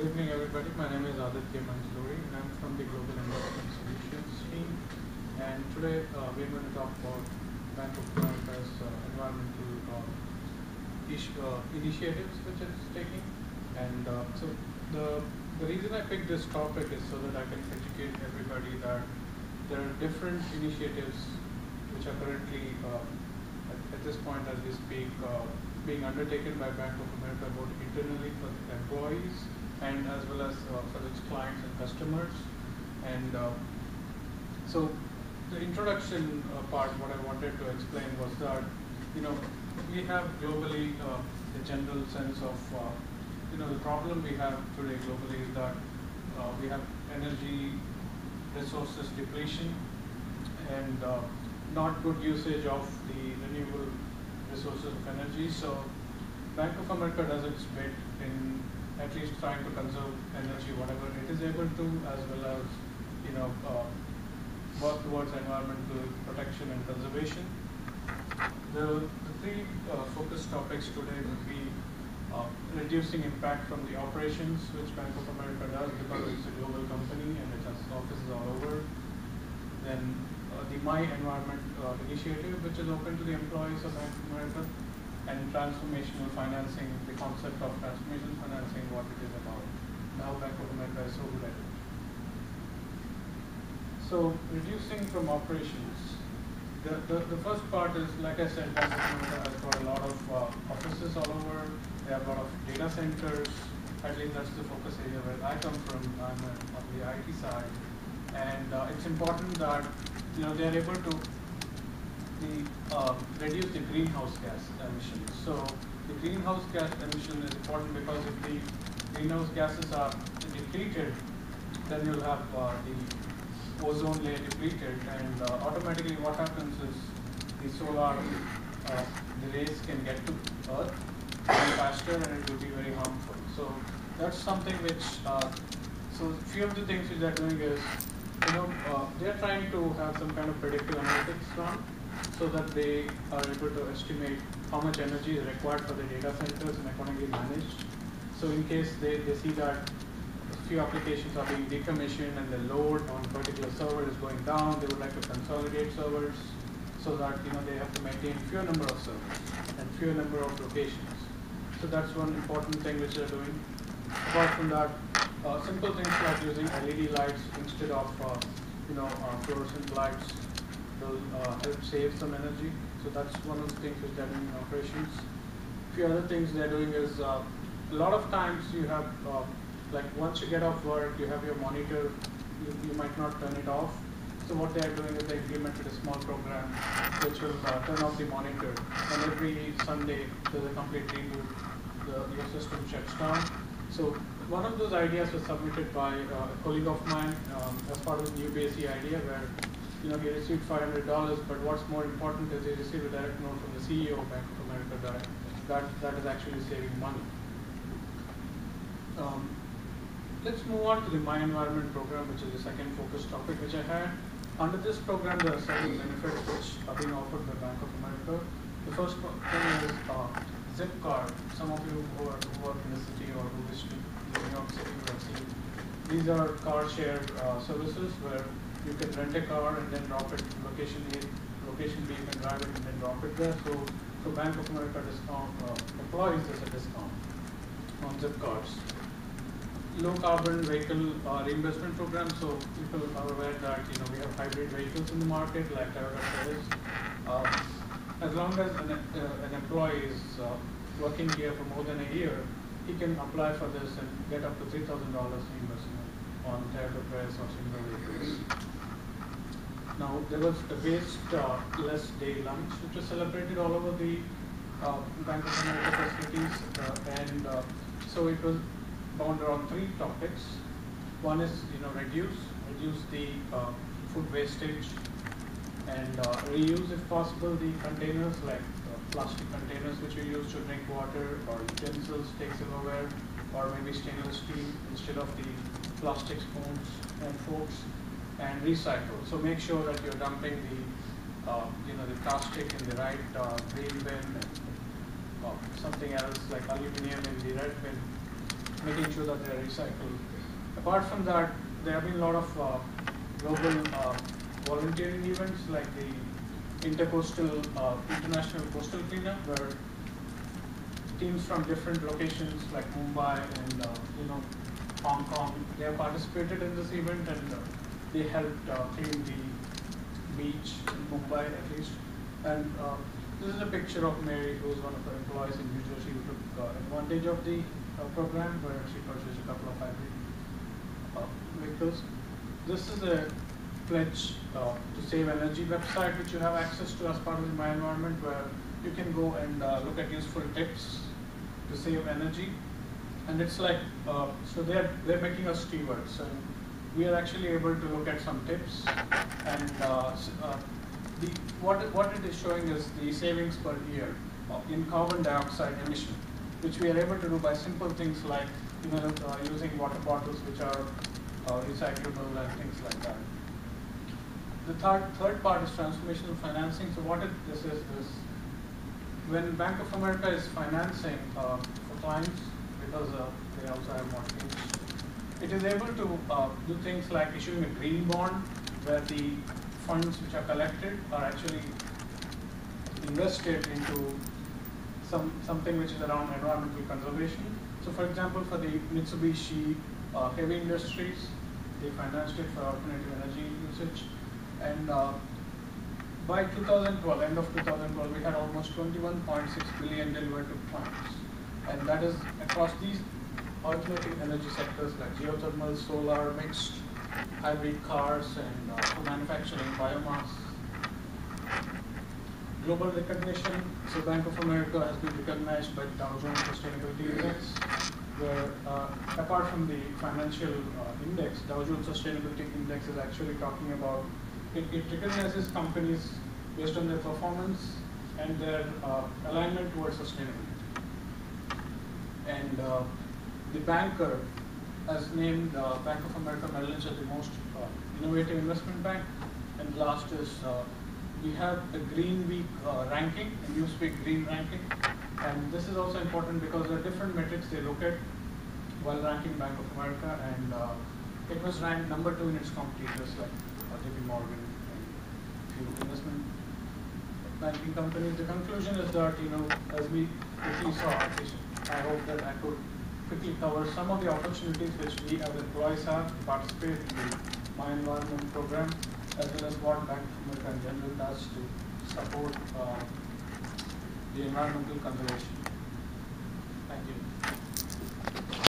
Good evening, everybody. My name is Aditya Manjluri, and I'm from the Global Investment Solutions team. And today we're going to talk about Bank of America's environmental initiatives which it's taking. And so the reason I picked this topic is so that I can educate everybody that there are different initiatives which are currently at this point as we speak being undertaken by Bank of America both internally for employees and as well as for its clients and customers. And so the introduction part, what I wanted to explain was that, we have globally the general sense of, the problem we have today globally is that we have energy resources depletion and not good usage of the renewable resources of energy. So Bank of America does its bit in at least trying to conserve energy whatever it is able to, as well as work towards environmental protection and conservation. The three focus topics today would be reducing impact from the operations, which Bank of America does because it's a global company and it has offices all over. Then the My Environment initiative, which is open to the employees of Bank of America, and transformational financing, the concept of transformational financing, what it is about, and how Bank of America is so good at it. So reducing from operations. The first part is, like I said, Bank of America has got a lot of offices all over. They have a lot of data centers. At least that's the focus area where I come from. I'm on the IT side. And it's important that they are able to reduce the greenhouse gas emissions. So the greenhouse gas emission is important because if the greenhouse gases are depleted, then you'll have the ozone layer depleted, and automatically what happens is the solar the rays can get to Earth very faster, and it will be very harmful. So that's something which so few of the things which they're doing is they're trying to have some kind of predictive analytics run so that they are able to estimate how much energy is required for the data centers and accordingly managed. So in case they see that a few applications are being decommissioned and the load on a particular server is going down, they would like to consolidate servers so that they have to maintain fewer number of servers and fewer number of locations. So that's one important thing which they're doing. Apart from that, simple things like using LED lights instead of fluorescent lights will help save some energy. So that's one of the things which they're doing in operations. A few other things they're doing is a lot of times you have like once you get off work, you have your monitor, you might not turn it off. So what they are doing is they implemented a small program which will turn off the monitor, and every Sunday there's a complete reboot. Your system shuts down. So one of those ideas was submitted by a colleague of mine as part of the New BSE idea, where he received $500, but what's more important is he received a direct note from the CEO of Bank of America that is actually saving money. Let's move on to the My Environment program, which is the second focus topic which I had. Under this program, there are several benefits which are being offered by Bank of America. The first thing is Zipcar. Some of you who work in the city or who wish to New York City will have seen. These are car shared services where you can rent a car and then drop it location B, you can drive it and then drop it there. So Bank of America discount employees there's a discount on Zipcars. Low carbon vehicle reimbursement program. So people are aware that we have hybrid vehicles in the market like Toyota Prius. As long as an employee is working here for more than a year, he can apply for this and get up to $3,000 reimbursement on Toyota Prius or similar vehicles. Now there was a waste-less day lunch which was celebrated all over the Bank of America facilities, and so it was bound around three topics. One is reduce the food wastage, and reuse if possible the containers like plastic containers which you use to drink water, or utensils, take silverware, or maybe stainless steel instead of the plastic spoons and forks, and recycle. So make sure that you're dumping the plastic in the right green bin, and something else like aluminum in the red bin. making sure that they're recycled. Apart from that, there have been a lot of global volunteering events like the International Coastal Cleanup, where teams from different locations like Mumbai and Hong Kong, they have participated in this event, and they helped clean the beach in Mumbai at least. And this is a picture of Mary, who is one of the employees in New Jersey, who took advantage of the program, where she purchased a couple of hybrid vehicles. This is a pledge to save energy website, which you have access to as part of the My Environment, where you can go and look at useful tips to save energy. And it's like, so they're making us stewards, and we are actually able to look at some tips. And what it is showing is the savings per year in carbon dioxide emission, which we are able to do by simple things like using water bottles which are recyclable and things like that. The third part is transformational financing. So what this is when Bank of America is financing for clients, because they also have mortgage, it is able to do things like issuing a green bond, where the funds which are collected are actually invested into something which is around environmental conservation. So for example, for the Mitsubishi heavy industries, they financed it for alternative energy usage. And by 2012, end of 2012, we had almost 21.6 billion delivered to clients. And that is across these alternative energy sectors like geothermal, solar, mixed hybrid cars, and for manufacturing biomass. Global recognition. So Bank of America has been recognized by the Dow Jones Sustainability Index, where apart from the financial index, Dow Jones Sustainability Index is actually talking about, it recognizes companies based on their performance and their alignment towards sustainability. And the banker has named Bank of America Merrill Lynch as the most innovative investment bank. And last is we have a Green Week ranking, a Newsweek Green ranking. And this is also important because there are different metrics they look at while ranking Bank of America. And it was ranked number 2 in its competitors like JP Morgan and a few investment banking companies. The conclusion is that, as we quickly saw, I hope that I could quickly cover some of the opportunities which we as employees have to participate in the My Environment program, as well as what Bank of America in general does to support the environmental conservation.